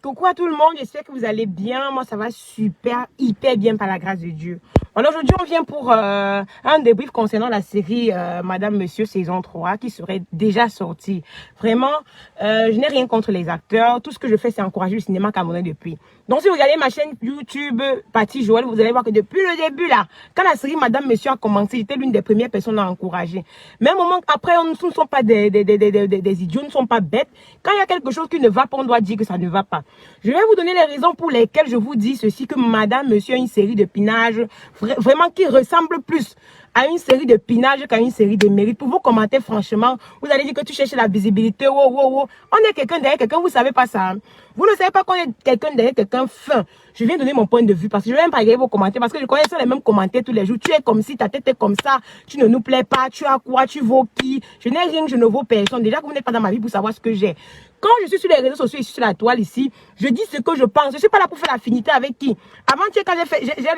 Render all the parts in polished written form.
Coucou à tout le monde, j'espère que vous allez bien. Moi, ça va super, hyper bien par la grâce de Dieu. Alors aujourd'hui, on vient pour un débrief concernant la série Madame Monsieur saison 3 qui serait déjà sortie. Vraiment, je n'ai rien contre les acteurs. Tout ce que je fais, c'est encourager le cinéma camerounais depuis. Donc si vous regardez ma chaîne YouTube Patty Joël, vous allez voir que depuis le début là, quand la série Madame Monsieur a commencé, j'étais l'une des premières personnes à encourager. Mais un moment après, nous ne sommes pas des idiots, nous ne sommes pas bêtes. Quand il y a quelque chose qui ne va pas, on doit dire que ça ne va pas. Je vais vous donner les raisons pour lesquelles je vous dis ceci, que Madame Monsieur a une série de pinages vraiment qui ressemble plus à une série de pinages qu'à une série de mérites. Pour vous commenter franchement, vous allez dire que tu cherches la visibilité. Wow, wow, wow. On est quelqu'un derrière quelqu'un, vous ne savez pas ça. Hein? Vous ne savez pas qu'on est quelqu'un derrière quelqu'un fin. Je viens donner mon point de vue parce que je ne vais même pas regarder vos commentaires parce que je connais les mêmes commentaires tous les jours. Tu es comme si ta tête est comme ça, tu ne nous plais pas, tu as quoi, tu vaux qui. Je n'ai rien, je ne vaux personne. Déjà que vous n'êtes pas dans ma vie pour savoir ce que j'ai. Quand je suis sur les réseaux sociaux, ici sur la toile ici, je dis ce que je pense. Je ne suis pas là pour faire l'affinité avec qui. Avant-hier, quand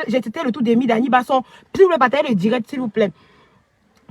j'ai été le tour d'Emi Dani Basson, s'il vous plaît, partagez le direct, s'il vous plaît.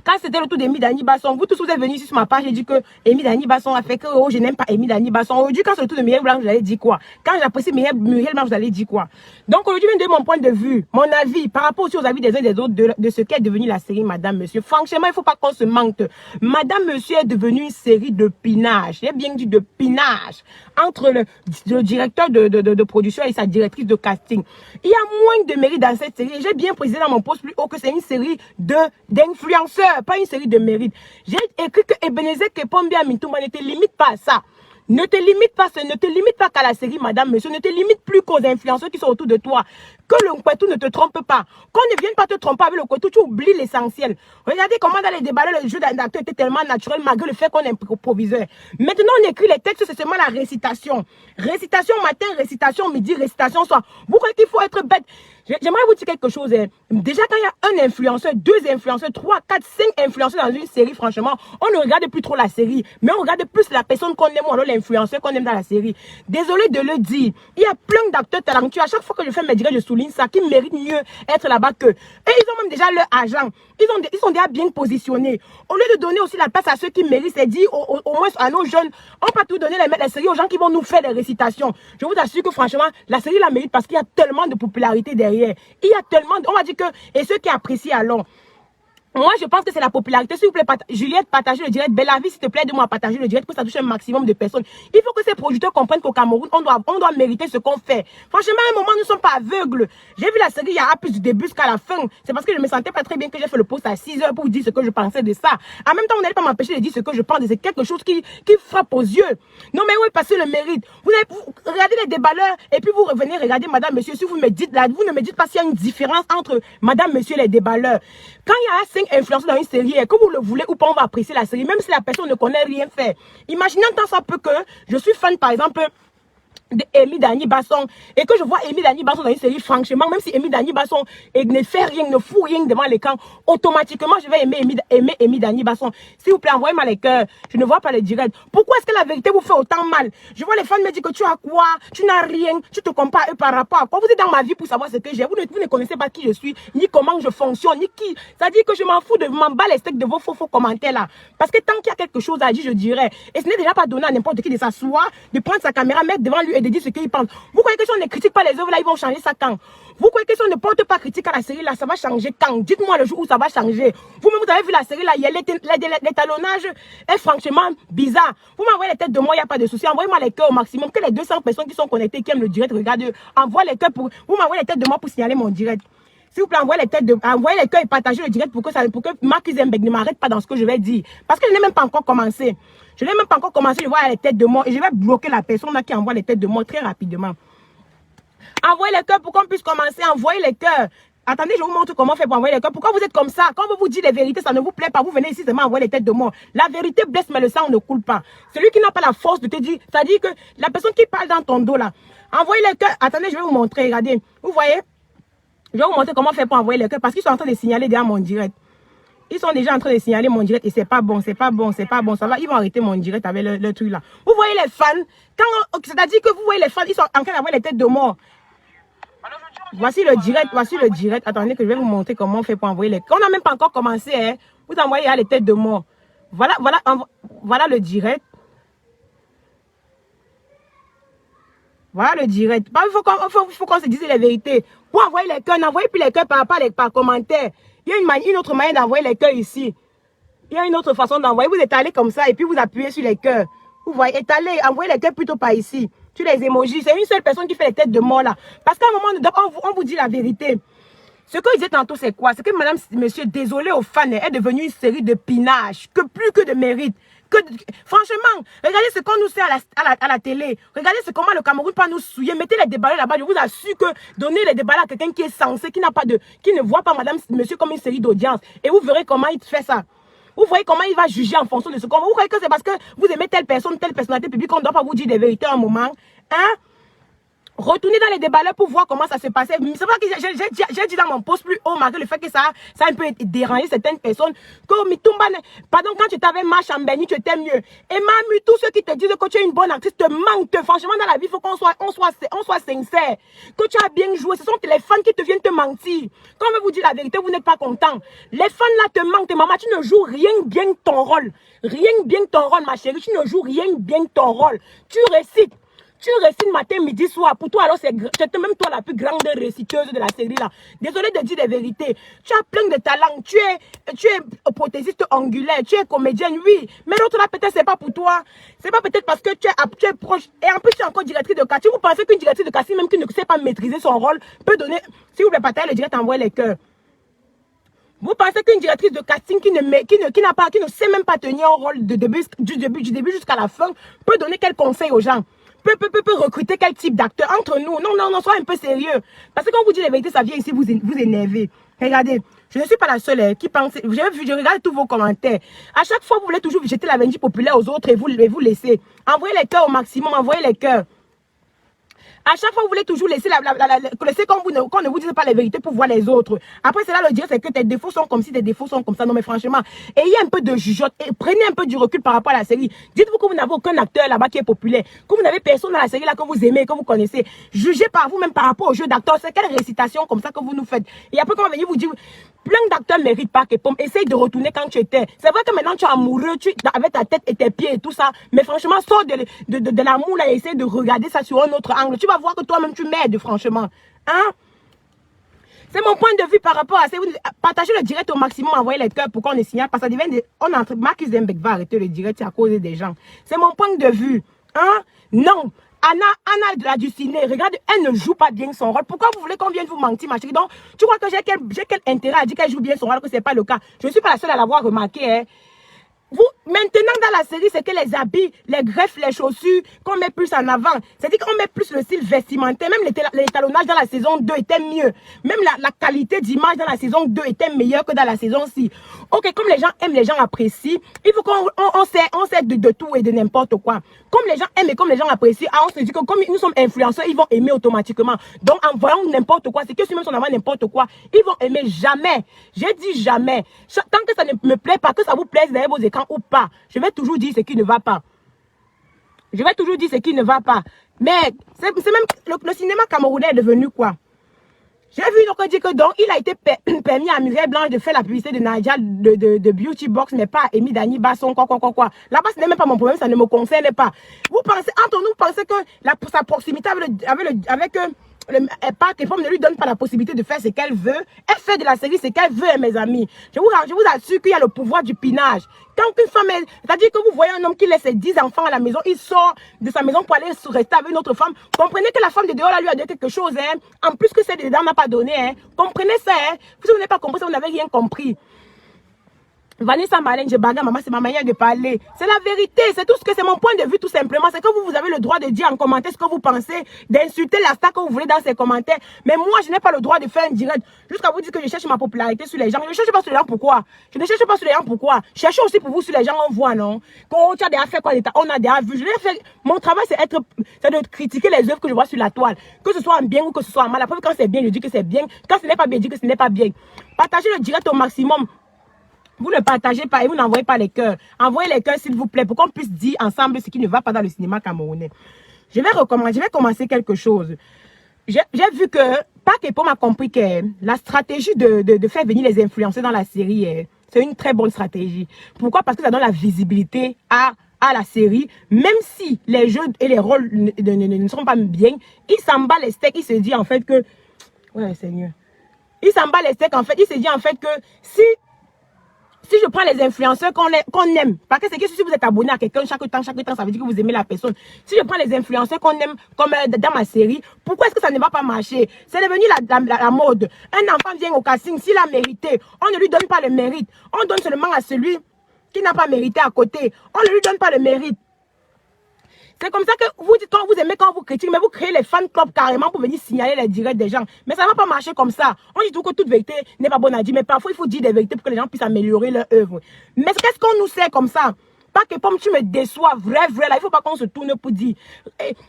Quand c'était le tour d'Emi Dani Basson, vous tous vous êtes venus ici sur ma page et dit que Emi Dani Basson a fait que oh, je n'aime pas Emi Dani Basson. Aujourd'hui, quand c'est le tour de Muriel Blanc, vous allez dire quoi? Quand j'apprécie Muriel Blanc, vous allez dire quoi? Donc aujourd'hui, je viens de donner mon point de vue, mon avis, par rapport aussi aux avis des uns et des autres de ce qu'est devenue la série Madame Monsieur. Franchement, il ne faut pas qu'on se manque. Madame Monsieur est devenue une série de pinage. J'ai bien dit de pinage entre le directeur de production et sa directrice de casting. Il y a moins de mérite dans cette série. J'ai bien précisé dans mon post plus haut que c'est une série d'influenceurs, pas une série de mérite. J'ai écrit que Ebenezer Kepombia Mintumba ne te limite pas à ça. Ne te limite pas, ne te limite pas qu'à la série Madame Monsieur, ne te limite plus qu'aux influenceurs qui sont autour de toi. Que le Nkwetou ne te trompe pas. Qu'on ne vienne pas te tromper avec le Nkwetou, tu oublies l'essentiel. Regardez comment dans les débats, le jeu d'acteur était tellement naturel malgré le fait qu'on est improviseur. Maintenant, on écrit les textes, c'est seulement la récitation. Récitation matin, récitation midi, récitation soir. Vous croyez qu'il faut être bête? J'aimerais vous dire quelque chose. Hein. Déjà, quand il y a un influenceur, deux influenceurs, 3, 4, 5 influenceurs dans une série, franchement, on ne regarde plus trop la série. Mais on regarde plus la personne qu'on aime ou alors l'influenceur qu'on aime dans la série. Désolé de le dire. Il y a plein d'acteurs talentueux. À chaque fois que je fais mes directs, je souligne ça, qui méritent mieux être là-bas qu'eux. Et ils ont même déjà leur agent. Ils sont déjà bien positionnés. Au lieu de donner aussi la place à ceux qui méritent, c'est dit au moins à nos jeunes, on peut tout donner les séries aux gens qui vont nous faire des récitations. Je vous assure que franchement, la série la mérite parce qu'il y a tellement de popularité derrière. Il y a tellement, on va dire que, et ceux qui apprécient alors. Moi, je pense que c'est la popularité. S'il vous plaît, Juliette, partagez le direct. Bella Vie, s'il te plaît, de moi partager le direct pour que ça touche un maximum de personnes. Il faut que ces producteurs comprennent qu'au Cameroun, on doit mériter ce qu'on fait. Franchement, à un moment, nous ne sommes pas aveugles. J'ai vu la série il y a plus du début jusqu'à la fin. C'est parce que je ne me sentais pas très bien que j'ai fait le post à 6 heures pour vous dire ce que je pensais de ça. En même temps, vous n'allez pas m'empêcher de dire ce que je pense. C'est quelque chose qui frappe aux yeux. Non, mais oui, parce que le mérite. Vous regardez les déballeurs et puis vous revenez regarder Madame, Monsieur. Si vous me dites là, vous ne me dites pas s'il y a une différence entre Madame, Monsieur et les déballeurs. Quand il y a 5 influenceurs dans une série, que vous le voulez ou pas, on va apprécier la série, même si la personne ne connaît rien faire. Imaginez en tant ça peu que je suis fan, par exemple, d'Emi Dani Basson et que je vois Emi Dani Basson dans une série, franchement, même si Emi Dani Basson ne fait rien, ne fout rien devant l'écran, automatiquement je vais aimer Emi Dani Basson. S'il vous plaît, envoyez-moi les cœurs. Je ne vois pas les directs. Pourquoi est-ce que la vérité vous fait autant mal? Je vois les fans me dire que tu as quoi, tu n'as rien, tu te compares eux par rapport à quoi. Vous êtes dans ma vie pour savoir ce que j'ai. Vous ne connaissez pas qui je suis, ni comment je fonctionne, ni qui. Ça dit que je m'en fous de m'en bats les steaks de vos faux commentaires là. Parce que tant qu'il y a quelque chose à dire, je dirais. Et ce n'est déjà pas donné à n'importe qui de s'asseoir, de prendre sa caméra, mettre devant lui et de dire ce qu'il pense. Vous croyez que si on ne critique pas les œuvres là, ils vont changer ça quand? Vous croyez que si on ne porte pas critique à la série là, ça va changer quand? Dites-moi le jour où ça va changer. Vous-même, vous avez vu la série là, il y a l'étalonnage est franchement bizarre. Vous m'envoyez les têtes de moi, il n'y a pas de souci. Envoyez-moi les cœurs au maximum. Que les 200 personnes qui sont connectées, qui aiment le direct, regardez, envoyez les cœurs pour. Vous m'envoyez les têtes de moi pour signaler mon direct. S'il vous plaît, envoyez les cœurs et partagez le direct pour que Marc Zuckerberg ne m'arrête pas dans ce que je vais dire. Parce que je n'ai même pas encore commencé. Je n'ai même pas encore commencé, je vois les têtes de mort et je vais bloquer la personne là qui envoie les têtes de mort très rapidement. Envoyez les cœurs pour qu'on puisse commencer. Envoyez les cœurs. Attendez, je vous montre comment faire pour envoyer les cœurs. Pourquoi vous êtes comme ça? Quand on vous dit les vérités, ça ne vous plaît pas. Vous venez ici seulement envoyer les têtes de mort. La vérité blesse, mais le sang ne coule pas. Celui qui n'a pas la force de te dire, c'est-à-dire que la personne qui parle dans ton dos là, envoyez les cœurs. Attendez, je vais vous montrer. Regardez. Vous voyez? Je vais vous montrer comment faire pour envoyer les cœurs parce qu'ils sont en train de signaler derrière mon direct. Ils sont déjà en train de signaler mon direct et c'est pas bon, c'est pas bon, c'est pas bon. Ça va, ils vont arrêter mon direct avec le truc là. Vous voyez les fans, c'est-à-dire que vous voyez les fans, ils sont en train d'avoir les têtes de mort. Voici le direct, voici le direct. Attendez que je vais vous montrer comment on fait pour envoyer les. On n'a même pas encore commencé, hein. Vous envoyez les têtes de mort. Voilà le direct. Voilà le direct. Il faut qu'on se dise les vérités. Pour envoyer les cœurs, n'envoyez plus les cœurs par commentaire. Il y a une autre manière d'envoyer les cœurs ici. Il y a une autre façon d'envoyer. Vous étalez comme ça et puis vous appuyez sur les cœurs. Vous voyez, étalez, envoyez les cœurs plutôt par ici. Sur les émojis. C'est une seule personne qui fait les têtes de mort là. Parce qu'à un moment, on vous dit la vérité. Ce que je disais tantôt, c'est quoi? C'est que madame, monsieur, désolé aux fans, est devenue une série de pinages, que plus que de mérite. Franchement, regardez ce qu'on nous sert à la télé. Regardez comment le Cameroun peut nous souiller. Mettez les déballés là-bas. Je vous assure que donner les déballés à quelqu'un qui est censé, qui ne voit pas madame, monsieur comme une série d'audience. Et vous verrez comment il fait ça. Vous voyez comment il va juger en fonction de ce qu'on... Vous croyez que c'est parce que vous aimez telle personne, telle personnalité publique qu'on ne doit pas vous dire des vérités à un moment? Hein? Retournez dans les déballeurs pour voir comment ça se passait. C'est pas que j'ai dit dans mon post plus haut, malgré le fait que ça a un peu dérangé certaines personnes. Pardon, quand tu t'avais marche en Béni, tu étais mieux. Et même tous ceux qui te disent que tu es une bonne actrice te mentent. Franchement, dans la vie, il faut qu'on soit sincère. Que tu as bien joué. Ce sont les fans qui te viennent te mentir. Quand on veut vous dire la vérité, vous n'êtes pas content. Les fans là te mentent. Maman, tu ne joues rien bien ton rôle. Rien bien ton rôle, ma chérie. Tu ne joues rien bien ton rôle. Tu récites. Tu récites matin, midi, soir. Pour toi, alors, c'est même toi la plus grande réciteuse de la série là. Désolé de dire des vérités. Tu as plein de talents. Tu es prothésiste angulaire. Tu es comédienne, oui. Mais l'autre là, peut-être, c'est pas pour toi. C'est pas peut-être parce que tu es proche. Et en plus, tu es encore directrice de casting. Vous pensez qu'une directrice de casting, même qui ne sait pas maîtriser son rôle, peut donner... Si vous voulez partager le direct, envoyez les cœurs. Vous pensez qu'une directrice de casting qui ne sait même pas tenir un rôle du début jusqu'à la fin peut donner quel conseil aux gens? Peut recruter quel type d'acteur entre nous? Non, sois un peu sérieux. Parce que quand vous dites la vérité, ça vient ici vous énerver. Regardez, je ne suis pas la seule qui pense. Je regarde tous vos commentaires. À chaque fois, vous voulez toujours jeter la vérité populaire aux autres et vous laissez. Envoyez les cœurs au maximum, envoyez les cœurs. À chaque fois, vous voulez toujours laisser qu'on ne vous dise pas la vérité pour voir les autres. Après, c'est là le dire, c'est que tes défauts sont comme si tes défauts sont comme ça. Non, mais franchement, ayez un peu de jugeote et prenez un peu du recul par rapport à la série. Dites-vous que vous n'avez aucun acteur là-bas qui est populaire, que vous n'avez personne dans la série là que vous aimez, que vous connaissez. Jugez par vous-même par rapport au jeu d'acteur. C'est quelle récitation comme ça que vous nous faites. Et après, quand on va venir vous dire, plein d'acteurs méritent pas que Pomme. Essaye de retourner quand tu étais. C'est vrai que maintenant tu es amoureux, avec ta tête et tes pieds et tout ça. Mais franchement, sors de l'amour là et essaye de regarder ça sur un autre angle. Tu vas voir que toi-même tu m'aides, franchement. Hein? C'est mon point de vue par rapport à ça. Partagez le direct au maximum, envoyez les cœurs pour qu'on les signale. Parce que ça devient Mark Zuckerberg va arrêter le direct à cause des gens. C'est mon point de vue. Hein? Non. Anna de la du ciné, regarde, elle ne joue pas bien son rôle. Pourquoi vous voulez qu'on vienne vous mentir, ma chérie? Donc, tu crois que j'ai quel intérêt à dire qu'elle joue bien son rôle, que ce n'est pas le cas? Je ne suis pas la seule à l'avoir remarqué, hein. Maintenant, dans la série, c'est que les habits, les greffes, les chaussures, qu'on met plus en avant. C'est-à-dire qu'on met plus le style vestimentaire. Même l'étalonnage dans la saison 2 était mieux. Même la qualité d'image dans la saison 2 était meilleure que dans la saison 6. Ok, comme les gens aiment, les gens apprécient, il faut qu'on sait de tout et de n'importe quoi. Comme les gens aiment et comme les gens apprécient, on se dit que comme nous sommes influenceurs, ils vont aimer automatiquement. Donc, en voyant n'importe quoi, c'est que si même on envoie n'importe quoi, ils vont aimer jamais. J'ai dit jamais. Tant que ça ne me plaît pas, que ça vous plaise derrière vos écrans ou pas, je vais toujours dire ce qui ne va pas. Je vais toujours dire ce qui ne va pas. Mais c'est même le cinéma camerounais est devenu quoi? J'ai vu donc dire que donc il a été permis à Mireille Blanche de faire la publicité de Nadia de Beauty Box, mais pas à Amy Dani Basson, quoi. Là-bas, ce n'est même pas mon problème, ça ne me concerne pas. Vous pensez, entre nous, pensez que sa proximité avec Park et Pomme ne lui donne pas la possibilité de faire ce qu'elle veut. Elle fait de la série ce qu'elle veut, mes amis. Je vous assure qu'il y a le pouvoir du pinage. Quand une femme, c'est-à-dire que vous voyez un homme qui laisse ses 10 enfants à la maison, il sort de sa maison pour aller rester avec une autre femme. Comprenez que la femme de dehors là lui a donné quelque chose, hein. En plus que celle de dedans n'a pas donné, hein. Comprenez ça, hein. Si vous n'avez pas compris ça, vous n'avez rien compris. Vanessa Malène, je bagarre, maman, c'est ma manière de parler. C'est la vérité, c'est tout ce que c'est mon point de vue tout simplement. C'est que vous avez le droit de dire en commentaire ce que vous pensez, d'insulter la star que vous voulez dans ses commentaires. Mais moi, je n'ai pas le droit de faire un direct jusqu'à vous dire que je cherche ma popularité sur les gens. Je ne cherche pas sur les gens, pourquoi? Je ne cherche pas sur les gens, pourquoi? Cherchez aussi pour vous sur les gens, on voit, non? Quand tu as déjà fait quoi d'état, on a déjà vu. Mon travail, c'est de critiquer les œuvres que je vois sur la toile. Que ce soit en bien ou que ce soit en mal. Après, quand c'est bien, je dis que c'est bien. Quand ce n'est pas bien, je dis que ce n'est pas bien. Partagez le direct au maximum. Vous ne partagez pas et vous n'envoyez pas les cœurs. Envoyez les cœurs, s'il vous plaît, pour qu'on puisse dire ensemble ce qui ne va pas dans le cinéma camerounais. Je vais commencer quelque chose. J'ai vu que Park et Pomme a compris que la stratégie de faire venir les influenceurs dans la série, c'est une très bonne stratégie. Pourquoi? Parce que ça donne la visibilité à à la série, même si les jeux et les rôles ne sont pas bien, il s'en bat les steaks, il se dit en fait que... Ouais, Seigneur. Il s'en bat les steaks, en fait, il se dit en fait que si je prends les influenceurs qu'on aime, parce que c'est que si vous êtes abonné à quelqu'un chaque temps, ça veut dire que vous aimez la personne. Si je prends les influenceurs qu'on aime, comme dans ma série, pourquoi est-ce que ça ne va pas marcher? C'est devenu la mode. Un enfant vient au casting, s'il a mérité, on ne lui donne pas le mérite. On donne seulement à celui qui n'a pas mérité à côté. On ne lui donne pas le mérite. C'est comme ça que vous dites quand vous aimez, quand vous critiquez, mais vous créez les fan clubs carrément pour venir signaler les directs des gens. Mais ça ne va pas marcher comme ça. On dit tout que toute vérité n'est pas bonne à dire, mais parfois il faut dire des vérités pour que les gens puissent améliorer leur œuvre. Mais qu'est-ce qu'on nous sait comme ça? Pas que comme tu me déçois, vrai, là, il ne faut pas qu'on se tourne pour dire.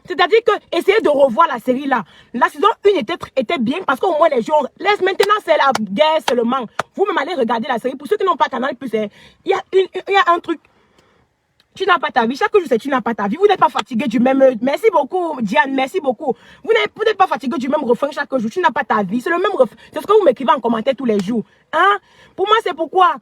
C'est-à-dire que essayez de revoir la série là. La saison 1 était bien parce qu'au moins les gens laissent. Maintenant, c'est la guerre seulement. Vous-même allez regarder la série. Pour ceux qui n'ont pas Canal+, il y a un truc. Tu n'as pas ta vie. Chaque jour, c'est tu n'as pas ta vie. Vous n'êtes pas fatigué du même... Merci beaucoup, Diane. Merci beaucoup. Vous n'êtes pas fatigué du même refrain chaque jour. Tu n'as pas ta vie. C'est le même refrain. C'est ce que vous m'écrivez en commentaire tous les jours. Hein? Pour moi, c'est pourquoi.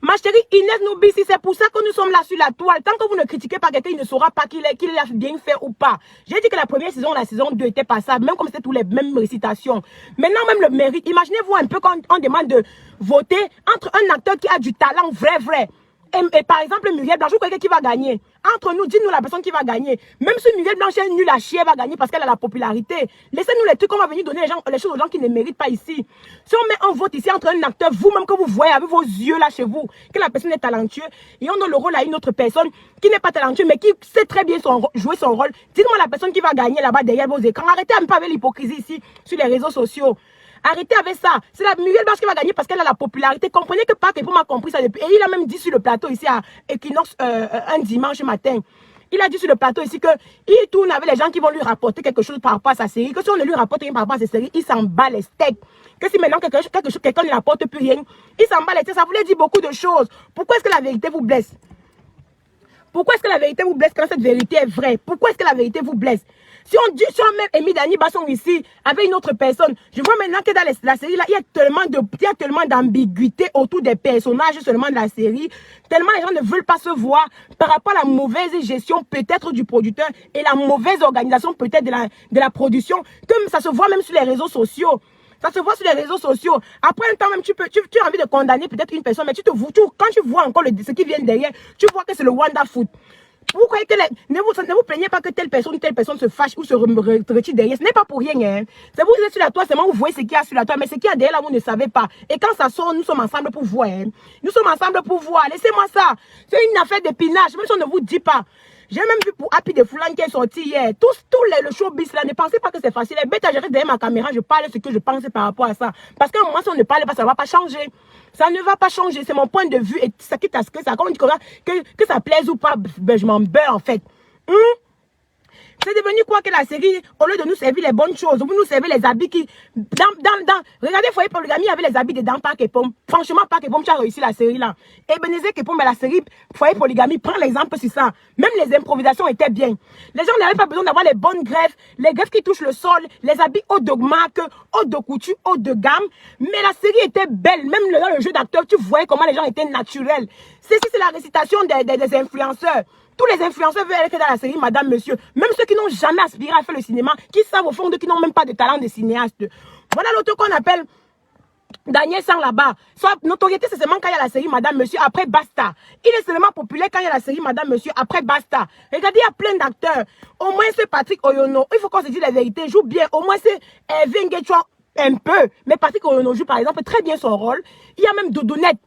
Ma chérie Inès Noubissi, c'est pour ça que nous sommes là sur la toile. Tant que vous ne critiquez pas quelqu'un, il ne saura pas qu'il l'a bien fait ou pas. J'ai dit que la première saison, la saison 2 était passable, même comme c'était tous les mêmes récitations. Maintenant, même le mérite. Imaginez-vous un peu quand on demande de voter entre un acteur qui a du talent vrai. Et par exemple, Muriel Blanche, vous croyez qui va gagner? Entre nous, dites-nous la personne qui va gagner. Même si Muriel Blanche est nulle à chier, elle va gagner parce qu'elle a la popularité. Laissez-nous les trucs, on va venir donner les choses aux gens qui ne méritent pas ici. Si on met un vote ici entre un acteur, vous-même que vous voyez avec vos yeux là chez vous, que la personne est talentueuse, et on donne le rôle à une autre personne qui n'est pas talentueuse, mais qui sait très bien jouer son rôle, dites-moi la personne qui va gagner là-bas derrière vos écrans. Arrêtez un peu avec l'hypocrisie ici sur les réseaux sociaux. Arrêtez avec ça. C'est la Muriel Blanche qui va gagner parce qu'elle a la popularité. Comprenez que Parc Epom a compris ça depuis. Et il a même dit sur le plateau ici à Equinox un dimanche matin. Il a dit sur le plateau ici que il tourne avec les gens qui vont lui rapporter quelque chose par rapport à sa série. Que si on ne lui rapporte rien par rapport à sa série, il s'en bat les steaks. Que si maintenant quelqu'un ne rapporte plus rien, il s'en bat les steaks. Ça voulait dire beaucoup de choses. Pourquoi est-ce que la vérité vous blesse? Pourquoi est-ce que la vérité vous blesse quand cette vérité est vraie? Pourquoi est-ce que la vérité vous blesse? Si on met Amy Dani Basson ici avec une autre personne, je vois maintenant que dans la série là, il y a tellement d'ambiguïté autour des personnages seulement de la série. Tellement les gens ne veulent pas se voir par rapport à la mauvaise gestion peut-être du producteur et la mauvaise organisation peut-être de la production, que ça se voit même sur les réseaux sociaux. Ça se voit sur les réseaux sociaux. Après un temps même, tu as envie de condamner peut-être une personne, mais quand tu vois encore ce qui vient derrière, tu vois que c'est le Wanda Foot. Vous croyez que ne vous plaignez pas que telle personne se fâche ou se retire derrière. Ce n'est pas pour rien. Hein. C'est vous qui êtes sur la toile, c'est moi vous voyez ce qu'il y a sur la toile, mais ce qu'il y a derrière là, vous ne savez pas. Et quand ça sort, nous sommes ensemble pour voir. Hein. Nous sommes ensemble pour voir. Laissez-moi ça. C'est une affaire d'épinage, même si on ne vous dit pas. J'ai même vu pour Happy de Foulan qui est sorti hier. Tout le showbiz là, ne pensez pas que c'est facile. Les bêtes à gérer derrière ma caméra, je parle ce que je pense par rapport à ça. Parce qu'à un moment, si on ne parle pas, ça ne va pas changer. Ça ne va pas changer. C'est mon point de vue. Et ça quitte à ce que ça, comme on dit que ça plaise ou pas, ben, je m'en beurre en fait. C'est devenu quoi que la série, au lieu de nous servir les bonnes choses, vous nous servez les habits qui... Regardez, Foyer Polygamie, il y avait les habits dedans, Parc Epom. Franchement, Parc Epom, tu as réussi la série là. Et Benezé Epom, mais la série Foyer Polygamie, prends l'exemple sur ça. Même les improvisations étaient bien. Les gens n'avaient pas besoin d'avoir les bonnes greffes, les greffes qui touchent le sol, les habits haut de marque, haut de couture, haut de gamme. Mais la série était belle. Même dans le jeu d'acteur, tu voyais comment les gens étaient naturels. C'est la récitation des influenceurs. Tous les influenceurs veulent être dans la série Madame, Monsieur. Même ceux qui n'ont jamais aspiré à faire le cinéma, qui savent au fond d'eux qui n'ont même pas de talent de cinéaste. Voilà l'autre qu'on appelle Daniel Sang là-bas. Sa notoriété, c'est seulement quand il y a la série Madame, Monsieur, après basta. Il est seulement populaire quand il y a la série Madame, Monsieur, après basta. Regardez, il y a plein d'acteurs. Au moins, c'est Patrick Oyono. Il faut qu'on se dise la vérité. Joue bien. Au moins, c'est Hervé Nguetchouan un peu. Mais Patrick Oyono joue, par exemple, très bien son rôle. Il y a même Dodonette.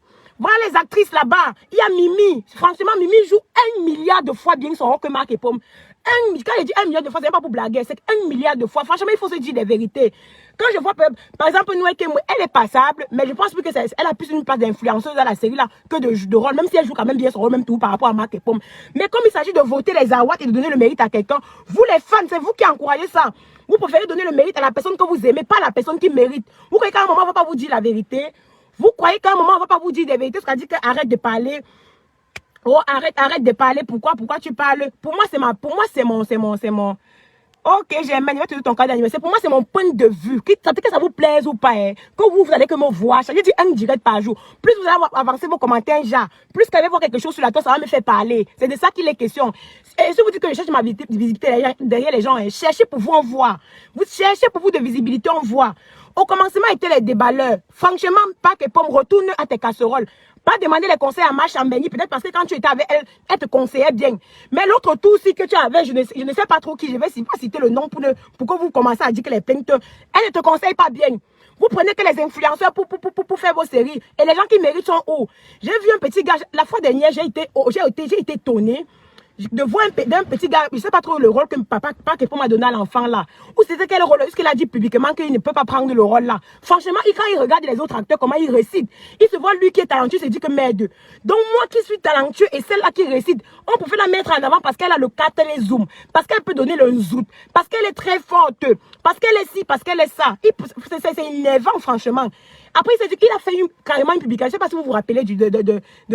Voilà les actrices là-bas. Il y a Mimi. Franchement, Mimi joue 1 milliard de fois bien son rôle que Marc Epom. Quand je dis 1 milliard de fois, c'est pas pour blaguer. C'est 1 milliard de fois. Franchement, il faut se dire les vérités. Quand je vois, par exemple, Noé Kemwe, elle est passable, mais je pense plus qu'elle a plus une place d'influenceuse dans la série là que de rôle, même si elle joue quand même bien son rôle, même tout par rapport à Marc Epom. Mais comme il s'agit de voter les awards et de donner le mérite à quelqu'un, vous les fans, c'est vous qui encouragez ça. Vous préférez donner le mérite à la personne que vous aimez, pas à la personne qui mérite. Vous croyez qu'à un moment, on ne va pas vous dire la vérité? Vous croyez qu'à un moment, on ne va pas vous dire des vérités? Ce qu'on dit qu'arrête de parler. Oh, arrête de parler. Pourquoi tu parles? Pour moi, c'est mon. Ok, j'aime, je vais te dire ton cas d'anniversaire. Pour moi, c'est mon point de vue. Que ça vous plaise ou pas, hein. Que vous allez que me voir. Je dis un direct par jour. Plus vous allez avancer vos commentaires, genre, plus qu'elle va voir quelque chose sur la toile, ça va me faire parler. C'est de ça qu'il est question. Et si vous dites que je cherche ma visibilité derrière les gens, hein, cherchez pour vous, on voit. Vous cherchez pour vous de visibilité, on voit. Au commencement, étaient les déballeurs. Franchement, pas que Pomme retourne à tes casseroles. Pas demander les conseils à Marche Ambeni, peut-être parce que quand tu étais avec elle, elle te conseillait bien. Mais l'autre tour aussi que tu avais, je ne sais pas trop qui, je vais pas citer le nom pour que vous commencez à dire que les plaintes, elle ne te conseille pas bien. Vous prenez que les influenceurs pour faire vos séries. Et les gens qui méritent sont hauts. J'ai vu un petit gars, la fois dernière, j'ai été étonnée de voir un petit gars, je ne sais pas trop le rôle que papa m'a donné à l'enfant là. Ou c'était quel rôle? Est-ce qu'il a dit publiquement qu'il ne peut pas prendre le rôle là? Franchement, quand il regarde les autres acteurs, comment ils récitent, il se voit lui qui est talentueux, il se dit que merde. Donc moi qui suis talentueux et celle-là qui récite, on pouvait la mettre en avant parce qu'elle a le 4 zoom, parce qu'elle peut donner le zoom, parce qu'elle est très forte, parce qu'elle est ci, parce qu'elle est ça. C'est énervant franchement. Après, il s'est dit qu'il a fait carrément une publication. Je ne sais pas si vous vous rappelez du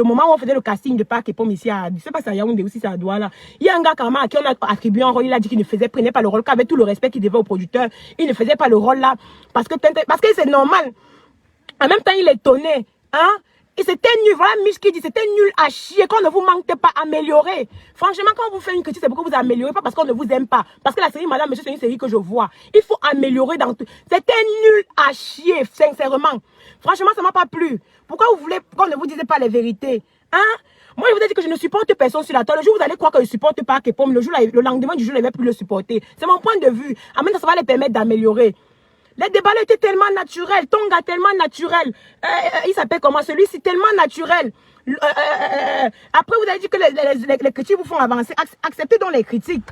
moment où on faisait le casting de Parc et Pomme ici à, je ne sais pas si c'est à Yaoundé ou si c'est à Douala. Il y a un gars carrément à qui on a attribué un rôle. Il a dit qu'il ne prenait pas le rôle, qu'avec tout le respect qu'il devait au producteur, il ne faisait pas le rôle là. Parce que c'est normal. En même temps, il est étonné. Hein? Et c'était nul, voilà Mich qui dit, c'était nul à chier, qu'on ne vous manque pas améliorer. Franchement, quand on vous fait une critique, c'est pour que vous améliorez, pas parce qu'on ne vous aime pas. Parce que la série Madame Monsieur, c'est une série que je vois. Il faut améliorer dans tout. C'était nul à chier, sincèrement. Franchement, ça m'a pas plu. Pourquoi vous voulez qu'on ne vous dise pas les vérités? Hein? Moi, je vous ai dit que je ne supporte personne sur la toile. Le jour où vous allez croire que je ne supporte pas Pomme, le lendemain du jour, je ne vais plus le supporter. C'est mon point de vue. En même temps, ça va les permettre d'améliorer. Les débats étaient tellement naturels, Tonga tellement naturel. Il s'appelle comment? Celui-ci tellement naturel. Après, vous avez dit que les critiques vous font avancer. Acceptez donc les critiques.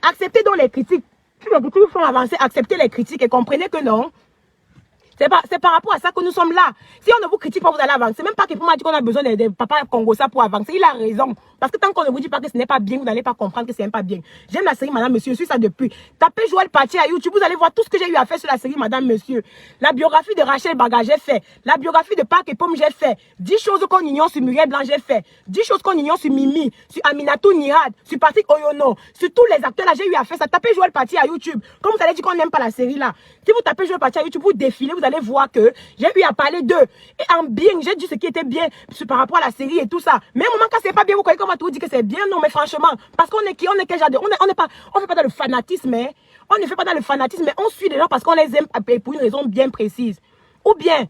Acceptez donc les critiques. Si les critiques vous font avancer, acceptez les critiques et comprenez que non. C'est par rapport à ça que nous sommes là. Si on ne vous critique pas, vous allez avancer. Même pas que pour moi dit qu'on a besoin de papa Congosa pour avancer. Il a raison. Parce que tant qu'on ne vous dit pas que ce n'est pas bien, vous n'allez pas comprendre que ce n'est pas bien. J'aime la série Madame Monsieur, je suis ça depuis. Tapez Joël Paty à YouTube, vous allez voir tout ce que j'ai eu à faire sur la série Madame Monsieur. La biographie de Rachel Baga, j'ai fait. La biographie de Parc et Pomme, j'ai fait. 10 choses qu'on ignore sur Muriel Blanc, j'ai fait. 10 choses qu'on ignore sur Mimi, sur Aminatou Nihad, sur Patrick Oyono, sur tous les acteurs là, j'ai eu à faire ça. Tapez Joël Paty à YouTube. Comme vous allez dire qu'on n'aime pas la série là. Si vous tapez Joël Paty à YouTube, vous défilez, vous allez voir que j'ai eu à parler d'eux. Et en bien, j'ai dit ce qui était bien par rapport à la série et tout ça. Mais au moment quand c'est pas bien, vous croyez qu'on va tout dire que c'est bien? Non, mais franchement, parce qu'on est qui? On est quel genre de... On fait pas dans le fanatisme, hein. On ne fait pas dans le fanatisme, mais on suit les gens parce qu'on les aime pour une raison bien précise. Ou bien,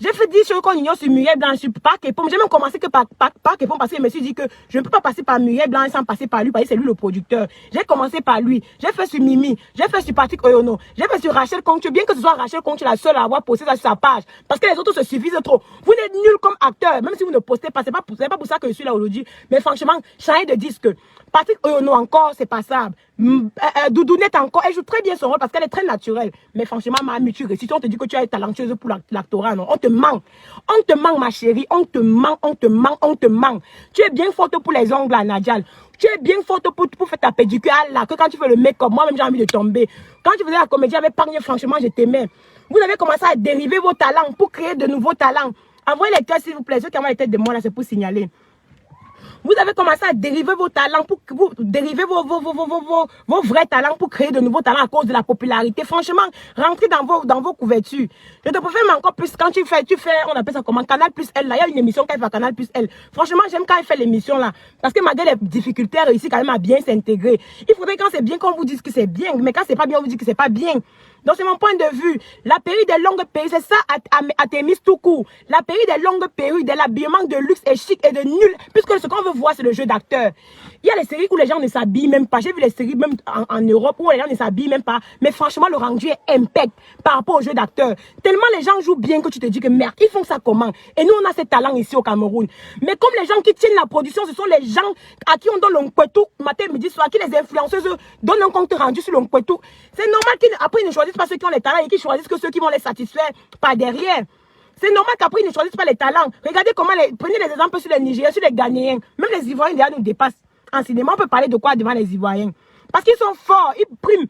j'ai fait 10 choses qu'on ignore sur Muriel Blanc, sur Parc et Pomme. J'ai même commencé que par Parc et Pomme parce que je me suis dit que je ne peux pas passer par Muriel Blanc sans passer par lui parce que c'est lui le producteur. J'ai commencé par lui. J'ai fait sur Mimi. J'ai fait sur Patrick Oyono. J'ai fait sur Rachel Conche. Bien que ce soit Rachel Conche la seule à avoir posté ça sur sa page. Parce que les autres se suffisent trop. Vous êtes nuls comme acteur. Même si vous ne postez pas, c'est pas pour ça que je suis là aujourd'hui. Mais franchement, changez de disque. Patrick Oyono encore, c'est passable. Doudounette encore, elle joue très bien son rôle parce qu'elle est très naturelle. Mais franchement, ma tu réussis. On te dit que tu es talentueuse pour l'actorat, non. On te manque. On te manque, ma chérie. On te manque, on te manque, on te manque. Tu es bien forte pour les ongles à Nadjal. Tu es bien forte pour faire ta pédicure là. Que quand tu fais le make-up, moi-même j'ai envie de tomber. Quand tu faisais la comédie avec Parnier, franchement, je t'aimais. Vous avez commencé à dériver vos talents pour créer de nouveaux talents. Envoyez les cœurs, s'il vous plaît. Ceux qui ont les têtes de moi là, c'est pour signaler. Vous avez commencé à dériver vos talents, pour vous dériver vos vrais talents pour créer de nouveaux talents à cause de la popularité. Franchement, rentrez dans vos couvertures. Je te préfère mais encore plus quand tu fais, on appelle ça comment, Canal plus L. Là, il y a une émission qu'elle fait à Canal plus L. Franchement, j'aime quand elle fait l'émission là. Parce que malgré les difficultés, elle réussit quand même à bien s'intégrer. Il faudrait quand c'est bien qu'on vous dise que c'est bien. Mais quand c'est pas bien, on vous dit que c'est pas bien. Donc c'est mon point de vue. La période des longues perruques, c'est ça à Thémis tout court. La période des longues perruques, de l'habillement de luxe et chic et de nul. Puisque ce qu'on veut voir, c'est le jeu d'acteur. Il y a les séries où les gens ne s'habillent même pas. J'ai vu les séries même en Europe où les gens ne s'habillent même pas. Mais franchement, le rendu est impec par rapport au jeu d'acteur. Tellement les gens jouent bien que tu te dis que merde, ils font ça comment? Et nous, on a ces talents ici au Cameroun. Mais comme les gens qui tiennent la production, ce sont les gens à qui on donne l'onkwetou matin, midi, soir, qui les influenceuses donnent un compte rendu sur l'onkwetou. C'est normal qu'après ils ne choisissent pas ceux qui ont les talents et qu'ils choisissent que ceux qui vont les satisfaire par derrière. C'est normal qu'après ils ne choisissent pas les talents. Regardez comment prenez les exemples sur les Nigériens, sur les Ghanéens. Même les Ivoiriens déjà nous dépassent. En cinéma, on peut parler de quoi devant les Ivoiriens? Parce qu'ils sont forts, ils priment.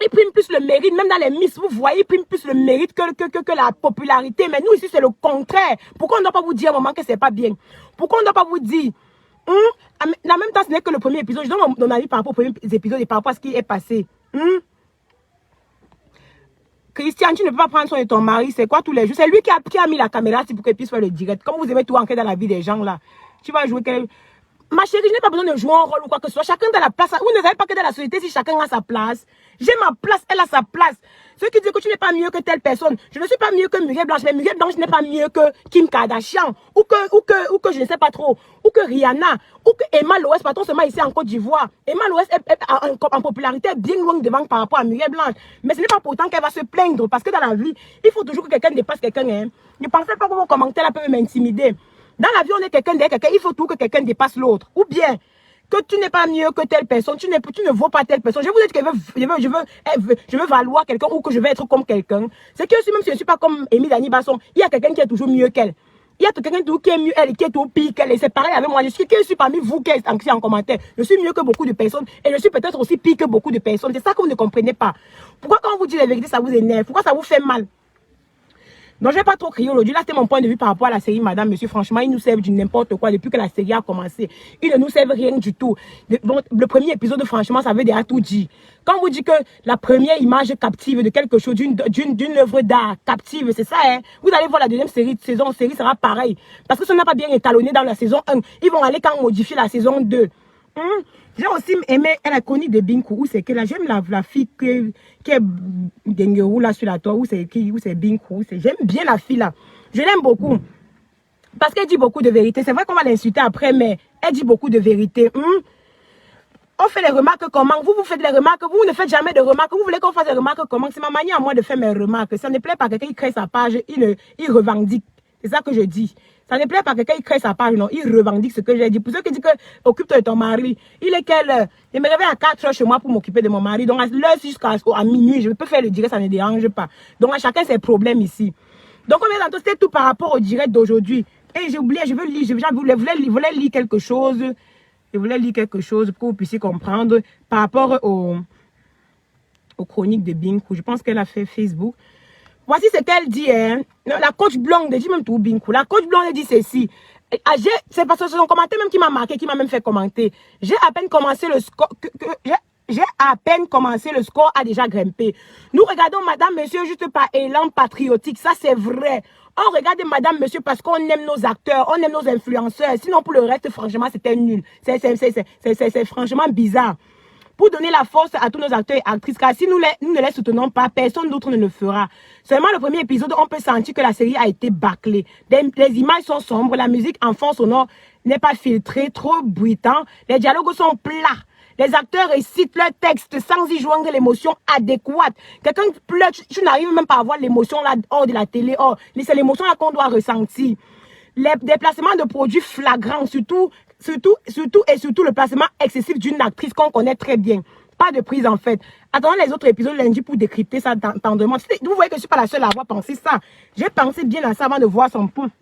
Ils priment plus le mérite, même dans les Miss, vous voyez, ils priment plus le mérite que la popularité. Mais nous ici, c'est le contraire. Pourquoi on ne doit pas vous dire à un moment que c'est pas bien? Pourquoi on ne doit pas vous dire en même temps, ce n'est que le premier épisode. Je donne mon avis par rapport au premier épisode et par rapport à ce qui est passé. Christian, tu ne peux pas prendre soin de ton mari, c'est quoi tous les jours? C'est lui qui a mis la caméra pour qu'il puisse faire le direct. Comme vous aimez tout entrer dans la vie des gens là. Tu vas jouer quel... Ma chérie, je n'ai pas besoin de jouer un rôle ou quoi que ce soit. Chacun dans la place. Vous ne savez pas que dans la société, si chacun a sa place. J'ai ma place, elle a sa place. Ceux qui disent que tu n'es pas mieux que telle personne. Je ne suis pas mieux que Muriel Blanche, mais Muriel Blanche n'est pas mieux que Kim Kardashian. Ou que je ne sais pas trop. Ou que Rihanna. Ou que Emma Loès, patron seulement ici en Côte d'Ivoire. Emma Loès est en popularité bien loin devant par rapport à Muriel Blanche. Mais ce n'est pas pourtant qu'elle va se plaindre. Parce que dans la vie, il faut toujours que quelqu'un dépasse quelqu'un. Hein. Ne pensez pas que vos commentaires là peuvent m'intimider. Dans la vie, on est quelqu'un derrière quelqu'un. Il faut tout que quelqu'un dépasse l'autre. Ou bien, que tu n'es pas mieux que telle personne. Tu ne vaux pas telle personne. Je vous dis que je veux valoir quelqu'un ou que je veux être comme quelqu'un. C'est que même si je ne suis pas comme Émile Dani Basson, il y a quelqu'un qui est toujours mieux qu'elle. Il y a quelqu'un qui est mieux elle, qui est tout pire qu'elle. Et c'est pareil avec moi. Je suis parmi vous qui êtes en commentaire. Je suis mieux que beaucoup de personnes. Et je suis peut-être aussi pire que beaucoup de personnes. C'est ça que vous ne comprenez pas. Pourquoi quand on vous dit la vérité, ça vous énerve? Pourquoi ça vous fait mal? Donc, je ne vais pas trop crier aujourd'hui. Là, c'était mon point de vue par rapport à la série Madame, Monsieur. Franchement, ils nous servent du n'importe quoi depuis que la série a commencé. Ils ne nous servent rien du tout. Le premier épisode, franchement, ça veut déjà tout dire. Quand on vous dit que la première image captive de quelque chose, d'une œuvre d'art captive, c'est ça, hein. Vous allez voir la deuxième série sera pareil. Parce que ça n'a pas bien étalonné dans la saison 1. Ils vont aller quand modifier la saison 2. J'ai aussi aimé, elle a connu de Binkou, où c'est que là, j'aime la fille qui est Dengerou là sur la toile, où c'est Binkou, j'aime bien la fille là, je l'aime beaucoup, parce qu'elle dit beaucoup de vérité, c'est vrai qu'on va l'insulter après, mais elle dit beaucoup de vérité. On fait les remarques comment, vous faites les remarques, vous ne faites jamais de remarques, vous voulez qu'on fasse des remarques comment, c'est ma manière à moi de faire mes remarques, ça ne plaît pas à quelqu'un qui crée sa page, il revendique, c'est ça que je dis. Ça ne plaît pas à quelqu'un qui crée sa page, non. Il revendique ce que j'ai dit. Pour ceux qui disent que occupe-toi de ton mari, il est quelle heure? Je me réveille à 4 heures chez moi pour m'occuper de mon mari. Donc, à l'heure jusqu'à minuit, je peux faire le direct, ça ne dérange pas. Donc, à chacun ses problèmes ici. Donc, on vient d'entendre, c'était tout par rapport au direct d'aujourd'hui. Et j'ai oublié, je voulais lire quelque chose. Je voulais lire quelque chose pour que vous puissiez comprendre par rapport aux chroniques de Binkou. Je pense qu'elle a fait Facebook. Voici ce qu'elle dit, hein. La coach blonde, dit même tout Binkou. La coach blonde dit ceci. C'est parce que c'est son commentaire même qui m'a marqué, qui m'a même fait commenter. J'ai à peine commencé le score. J'ai à peine commencé, le score a déjà grimpé. Nous regardons Madame, Monsieur juste par élan patriotique. Ça, c'est vrai. On regarde Madame, Monsieur parce qu'on aime nos acteurs, on aime nos influenceurs. Sinon, pour le reste, franchement, c'était nul. C'est franchement bizarre. Pour donner la force à tous nos acteurs et actrices, car si nous ne les soutenons pas, personne d'autre ne le fera. Seulement le premier épisode, on peut sentir que la série a été bâclée. Les images sont sombres, la musique en fond sonore n'est pas filtrée, trop bruitant, les dialogues sont plats. Les acteurs récitent leurs textes sans y joindre l'émotion adéquate. Quelqu'un pleure, tu n'arrives même pas à voir l'émotion là hors de la télé. C'est l'émotion là qu'on doit ressentir. Les déplacements de produits flagrants, surtout le placement excessif d'une actrice qu'on connaît très bien. Pas de prise en fait. Attendons les autres épisodes lundi pour décrypter ça tendrement. Vous voyez que je ne suis pas la seule à avoir pensé ça. J'ai pensé bien à ça avant de voir son post.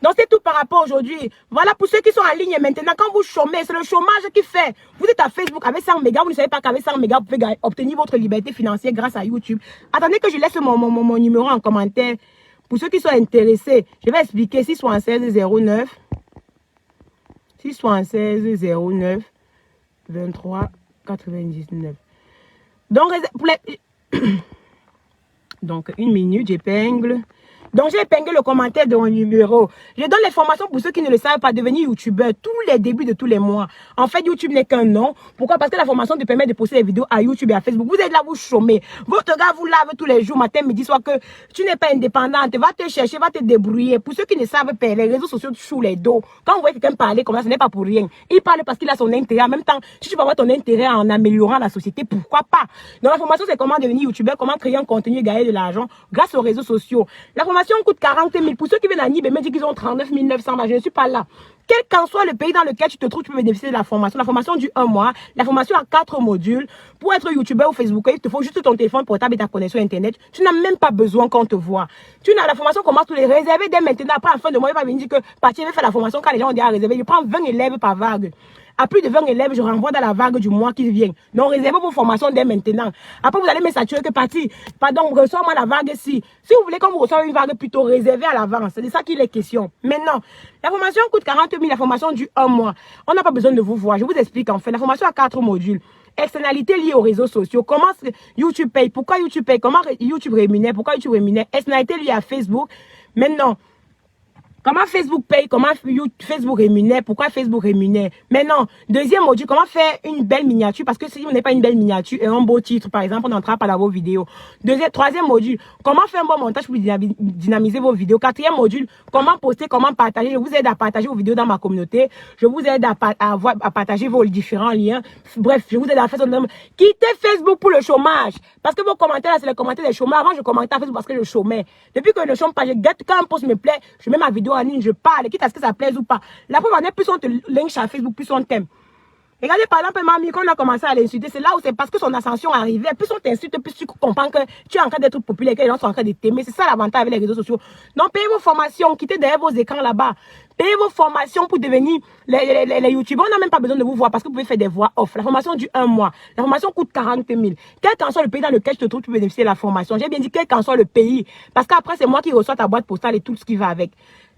Donc c'est tout par rapport aujourd'hui. Voilà pour ceux qui sont en ligne maintenant. Quand vous chômez, c'est le chômage qui fait. Vous êtes à Facebook avec 100 mégas. Vous ne savez pas qu'avec 100 mégas, vous pouvez obtenir votre liberté financière grâce à YouTube. Attendez que je laisse mon numéro en commentaire. Pour ceux qui sont intéressés, je vais expliquer 676 09 676 09 23 99. Donc, une minute, j'épingle. Donc, j'ai épinglé le commentaire de mon numéro. Je donne les formations pour ceux qui ne le savent pas, devenir youtubeur tous les débuts de tous les mois. En fait, YouTube n'est qu'un nom. Pourquoi? Parce que la formation te permet de poster des vidéos à YouTube et à Facebook. Vous êtes là, vous chômez. Votre gars vous lave tous les jours, matin, midi, soir, que tu n'es pas indépendante. Va te chercher, va te débrouiller. Pour ceux qui ne savent pas, les réseaux sociaux sous les dos. Quand vous voyez quelqu'un parler comme ça, ce n'est pas pour rien. Il parle parce qu'il a son intérêt. En même temps, si tu peux avoir ton intérêt en améliorant la société, pourquoi pas? Donc, la formation, c'est comment devenir youtubeur, comment créer un contenu et gagner de l'argent grâce aux réseaux sociaux. La formation coûte 40 000. Pour ceux qui viennent à Nîmes et me disent qu'ils ont 39 900, je ne suis pas là. Quel qu'en soit le pays dans lequel tu te trouves, tu peux bénéficier de la formation. La formation dure 1 mois. La formation a 4 modules. Pour être youtubeur ou facebooker, il te faut juste ton téléphone portable et ta connexion internet. Tu n'as même pas besoin qu'on te voit. La formation commence tous les réserver dès maintenant. Après, en fin de mois, il va venir dire que Patrick va faire la formation quand les gens ont déjà réservé. Il prend 20 élèves par vague. À plus de 20 élèves, je renvoie dans la vague du mois qui vient. Donc, réservez vos formations dès maintenant. Après, vous allez me saturer que partie. Pardon, reçois-moi la vague si. Si vous voulez qu'on vous reçoive une vague plutôt réservée à l'avance, c'est de ça qu'il est question. Maintenant, la formation coûte 40 000, la formation dure 1 mois. On n'a pas besoin de vous voir. Je vous explique en fait. La formation a 4 modules. Externalités liées aux réseaux sociaux. Comment YouTube paye? Pourquoi YouTube paye? Comment YouTube rémunère? Pourquoi YouTube rémunère? Externalités liées à Facebook. Maintenant, comment Facebook paye? Comment Facebook rémunère? Pourquoi Facebook rémunère? Maintenant, deuxième module, comment faire une belle miniature? Parce que si vous n'avez pas une belle miniature et un beau titre, par exemple, on n'entrera pas dans vos vidéos. Troisième module, comment faire un bon montage pour dynamiser vos vidéos? Quatrième module, comment poster, comment partager? Je vous aide à partager vos vidéos dans ma communauté. Je vous aide à partager vos différents liens. Bref, je vous aide à faire son... Quittez Facebook pour le chômage. Parce que vos commentaires, là, c'est les commentaires des chômeurs. Avant, je commentais à Facebook parce que je chômais. Depuis que je ne chôme pas, quand un post me plaît, je mets ma vidéo en ligne, je parle, quitte à ce que ça plaise ou pas. La preuve en est, plus on te lynche à Facebook, plus on t'aime. Regardez par exemple, mamie, quand on a commencé à l'insulter, c'est là où c'est parce que son ascension arrivait. Plus on t'insulte, plus tu comprends que tu es en train d'être populaire, que les gens sont en train de t'aimer. C'est ça l'avantage avec les réseaux sociaux. Donc, payez vos formations, quittez derrière vos écrans là-bas. Payez vos formations pour devenir les youtubeurs. On n'a même pas besoin de vous voir parce que vous pouvez faire des voix off. La formation dure 1 mois. La formation coûte 40 000. Quel qu'en soit le pays dans lequel je te trouve, tu peux bénéficier de la formation. J'ai bien dit quel qu'en soit le pays. Parce qu'après, c'est moi qui reçois ta boîte postale et tout ce qui va avec.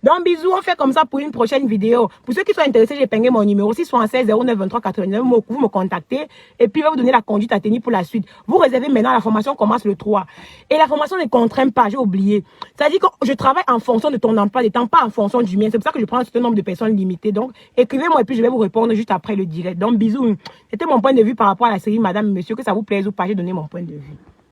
Donc, bisous, on fait comme ça pour une prochaine vidéo. Pour ceux qui sont intéressés, j'ai pingé mon numéro 676 09 23 89. Vous me contactez et puis je vais vous donner la conduite à tenir pour la suite. Vous réservez maintenant, la formation commence le 3. Et la formation ne contraint pas, j'ai oublié. C'est-à-dire que je travaille en fonction de ton emploi, des temps, pas en fonction du mien. C'est pour ça que je prends un certain nombre de personnes limitées. Donc, écrivez-moi et puis je vais vous répondre juste après le direct. Donc, bisous. C'était mon point de vue par rapport à la série Madame et Monsieur. Que ça vous plaise ou pas, j'ai donné mon point de vue.